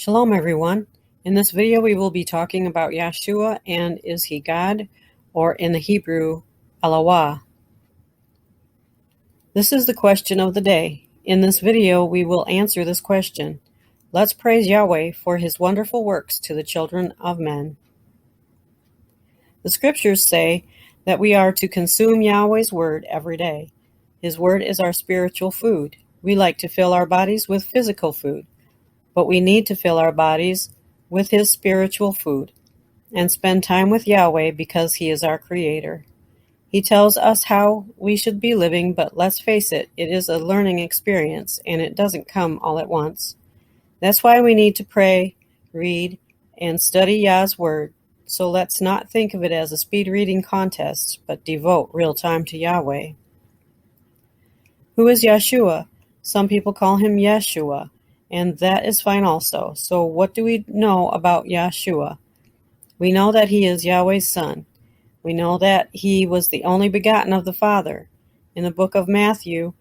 Shalom everyone. In this video we will be talking about Yahshua and is he God, or in the Hebrew, Yhwh. This is the question of the day. In this video we will answer this question. Let's praise Yahweh for his wonderful works to the children of men. The scriptures say that we are to consume Yahweh's word every day. His word is our spiritual food. We like to fill our bodies with physical food, but we need to fill our bodies with his spiritual food and spend time with Yahweh because he is our creator. He tells us how we should be living, but let's face it, it is a learning experience and it doesn't come all at once. That's why we need to pray, read, and study Yah's word. So let's not think of it as a speed reading contest, but devote real time to Yahweh. Who is Yahshua? Some people call him Yeshua, and that is fine also. So what do we know about Yahshua? We know that he is Yahweh's son. We know that he was the only begotten of the Father. In the book of Matthew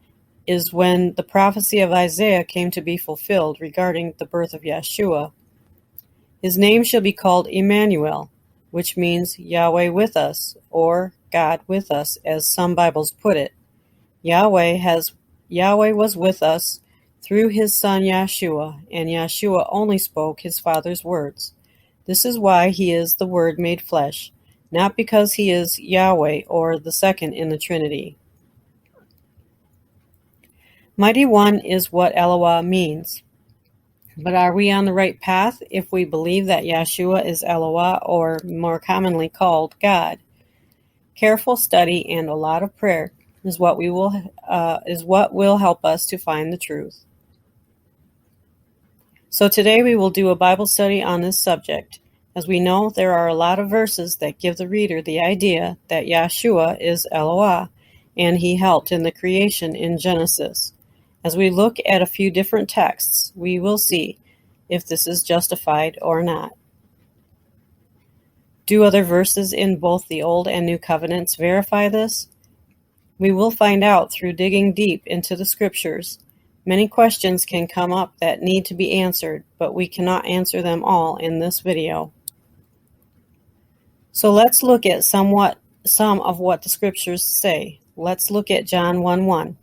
is when the prophecy of Isaiah came to be fulfilled regarding the birth of Yahshua. His name shall be called Emmanuel, which means Yahweh with us, or God with us, as some Bibles put it. Yahweh was with us through his son Yahshua, and Yahshua only spoke his Father's words. This is why he is the Word made flesh, not because he is Yahweh or the second in the Trinity. Mighty One is what Yhwh means. But are we on the right path if we believe that Yahshua is Yhwh, or more commonly called God? Careful study and a lot of prayer is what will help us to find the truth. So today we will do a Bible study on this subject. As we know, there are a lot of verses that give the reader the idea that Yahshua is Yhwh, and he helped in the creation in Genesis. As we look at a few different texts, we will see if this is justified or not. Do other verses in both the Old and New Covenants verify this? We will find out through digging deep into the scriptures. Many questions can come up that need to be answered, but we cannot answer them all in this video. So let's look at some of what the scriptures say. Let's look at John 1:1.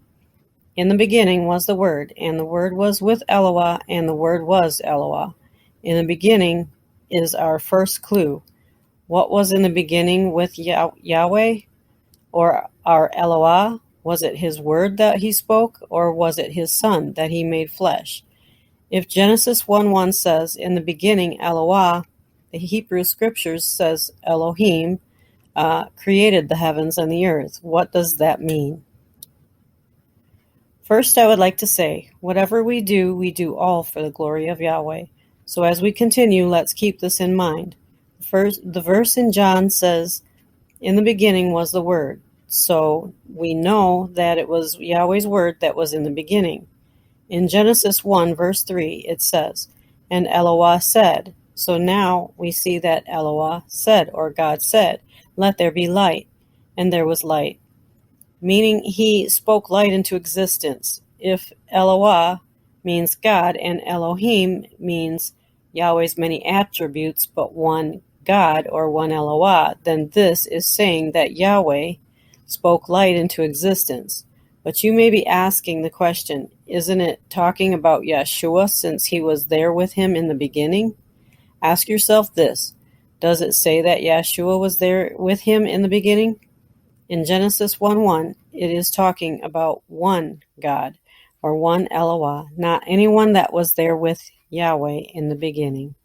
In the beginning was the Word, and the Word was with Yhwh, and the Word was Yhwh. In the beginning is our first clue. What was in the beginning with Yahweh, or our Yhwh? Was it his word that he spoke, or was it his son that he made flesh? If Genesis 1:1 says, in the beginning Yhwh, the Hebrew scriptures says Elohim created the heavens and the earth. What does that mean? First, I would like to say, whatever we do all for the glory of Yahweh. So as we continue, let's keep this in mind. The verse in John says, in the beginning was the Word. So we know that it was Yahweh's word that was in the beginning. In Genesis 1, verse 3, it says, and Yhwh said. So now we see that Yhwh said, or God said, let there be light. And there was light. Meaning he spoke light into existence. If Yhwh means God and Elohim means Yahweh's many attributes but one God or one Yhwh, then this is saying that Yahweh spoke light into existence. But you may be asking the question, isn't it talking about Yahshua since he was there with him in the beginning? Ask yourself this, does it say that Yahshua was there with him in the beginning? In Genesis 1:1, it is talking about one God, or one Yhwh, not anyone that was there with Yahweh in the beginning.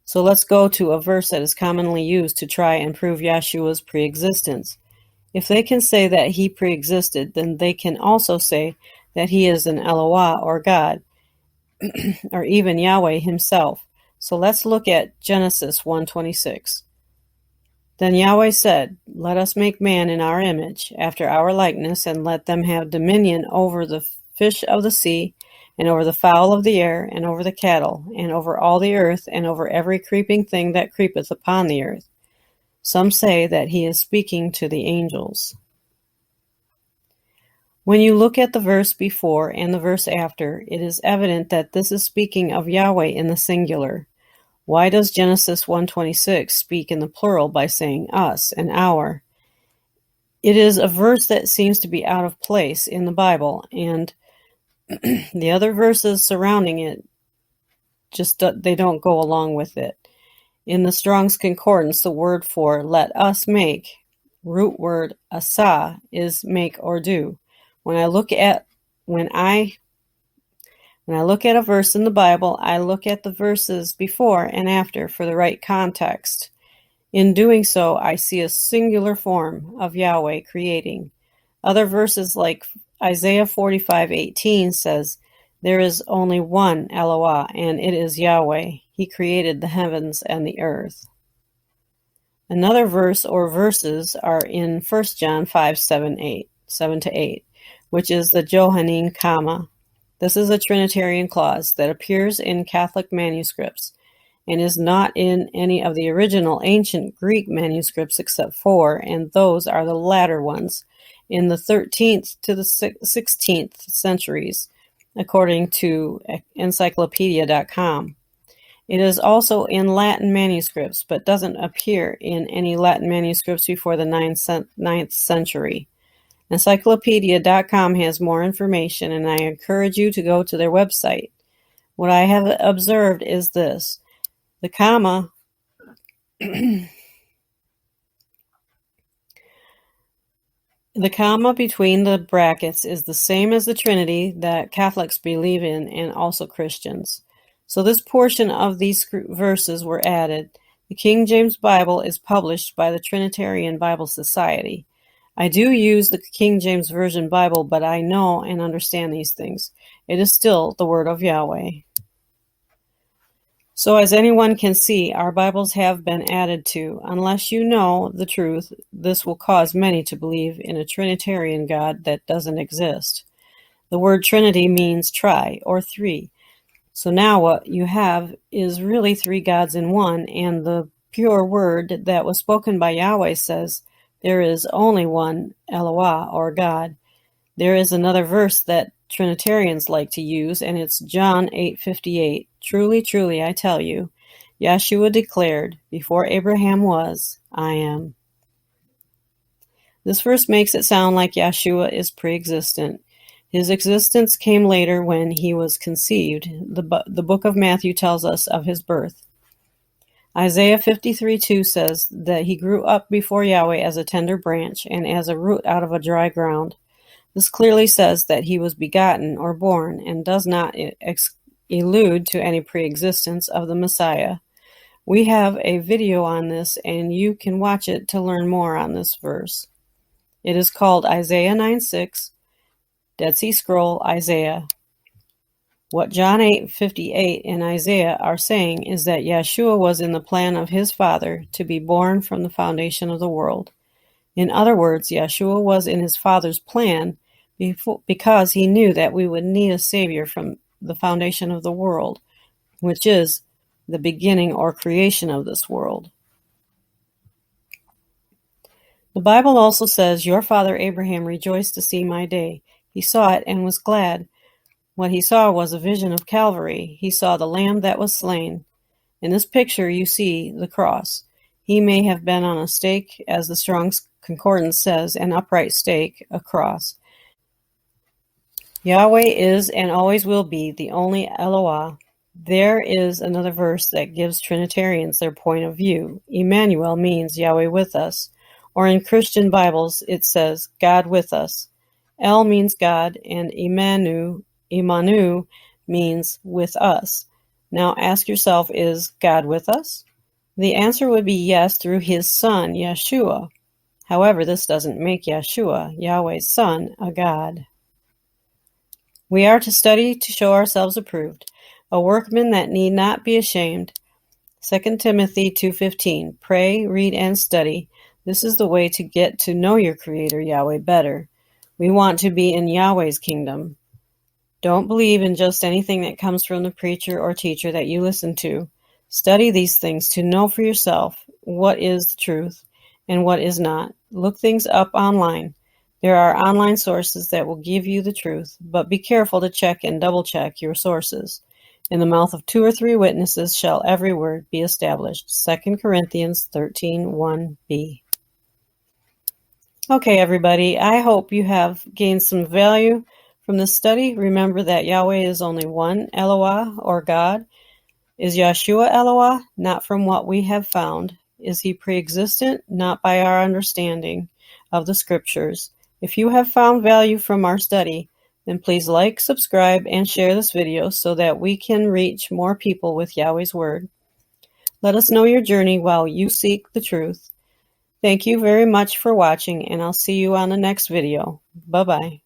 So let's go to a verse that is commonly used to try and prove Yahshua's pre-existence. If they can say that he pre-existed, then they can also say that he is an Yhwh or God, or even Yahweh himself. So let's look at Genesis 1:26. Then Yahweh said, let us make man in our image, after our likeness, and let them have dominion over the fish of the sea, and over the fowl of the air, and over the cattle, and over all the earth, and over every creeping thing that creepeth upon the earth. Some say that he is speaking to the angels. When you look at the verse before and the verse after, it is evident that this is speaking of Yahweh in the singular. Why does Genesis 1:26 speak in the plural by saying us and our? It is a verse that seems to be out of place in the Bible, and the other verses surrounding it they don't go along with it. In the Strong's Concordance, the word for let us make, root word asa, is make or do. When I look at a verse in the Bible, I look at the verses before and after for the right context. In doing so, I see a singular form of Yahweh creating. Other verses like Isaiah 45:18 says, there is only one Eloah, and it is Yahweh. He created the heavens and the earth. Another verse or verses are in 1 John 5:7-8, which is the Johannine comma. This is a Trinitarian clause that appears in Catholic manuscripts and is not in any of the original ancient Greek manuscripts except 4, and those are the latter ones, in the 13th to the 16th centuries, according to encyclopedia.com. It is also in Latin manuscripts, but doesn't appear in any Latin manuscripts before the 9th century. Encyclopedia.com has more information, and I encourage you to go to their website. What I have observed is this. The comma between the brackets is the same as the Trinity that Catholics believe in and also Christians. So this portion of these verses were added. The King James Bible is published by the Trinitarian Bible Society. I do use the King James Version Bible, but I know and understand these things. It is still the Word of Yahweh. So as anyone can see, our Bibles have been added to. Unless you know the truth, this will cause many to believe in a Trinitarian God that doesn't exist. The word Trinity means tri, or three. So now what you have is really three gods in one, and the pure word that was spoken by Yahweh says, there is only one Eloah, or God. There is another verse that Trinitarians like to use, and it's John 8:58. Truly, truly, I tell you, Yahshua declared, before Abraham was, I am. This verse makes it sound like Yahshua is pre-existent. His existence came later when he was conceived. The book of Matthew tells us of his birth. Isaiah 53:2 says that he grew up before Yahweh as a tender branch and as a root out of a dry ground. This clearly says that he was begotten or born and does not allude to any pre-existence of the Messiah. We have a video on this, and you can watch it to learn more on this verse. It is called Isaiah 9:6, Dead Sea Scroll, Isaiah. What John 8:58 and Isaiah are saying is that Yahshua was in the plan of his Father to be born from the foundation of the world. In other words, Yahshua was in his Father's plan because he knew that we would need a Savior from the foundation of the world, which is the beginning or creation of this world. The Bible also says, your father Abraham rejoiced to see my day. He saw it and was glad. What he saw was a vision of Calvary. He saw the Lamb that was slain. In this picture you see the cross. He may have been on a stake, as the Strong's Concordance says, an upright stake, a cross. Yahweh is and always will be the only Eloah. There is another verse that gives Trinitarians their point of view. Emmanuel means Yahweh with us, or in Christian Bibles it says God with us. El means God, and Imanu means with us. Now ask yourself, is God with us? The answer would be yes through his son, Yahshua. However, this doesn't make Yahshua, Yahweh's son, a God. We are to study to show ourselves approved, a workman that need not be ashamed. 2 Timothy 2:15. Pray, read, and study. This is the way to get to know your Creator, Yahweh, better. We want to be in Yahweh's kingdom. Don't believe in just anything that comes from the preacher or teacher that you listen to. Study these things to know for yourself what is the truth and what is not. Look things up online. There are online sources that will give you the truth, but be careful to check and double-check your sources. In the mouth of 2 or 3 witnesses shall every word be established. 2 Corinthians 13:1b. Okay, everybody, I hope you have gained some value from this study. Remember that Yahweh is only one, Eloah, or God. Is Yahshua Eloah? Not from what we have found. Is he pre-existent? Not by our understanding of the scriptures. If you have found value from our study, then please like, subscribe, and share this video so that we can reach more people with Yahweh's Word. Let us know your journey while you seek the truth. Thank you very much for watching, and I'll see you on the next video. Bye-bye.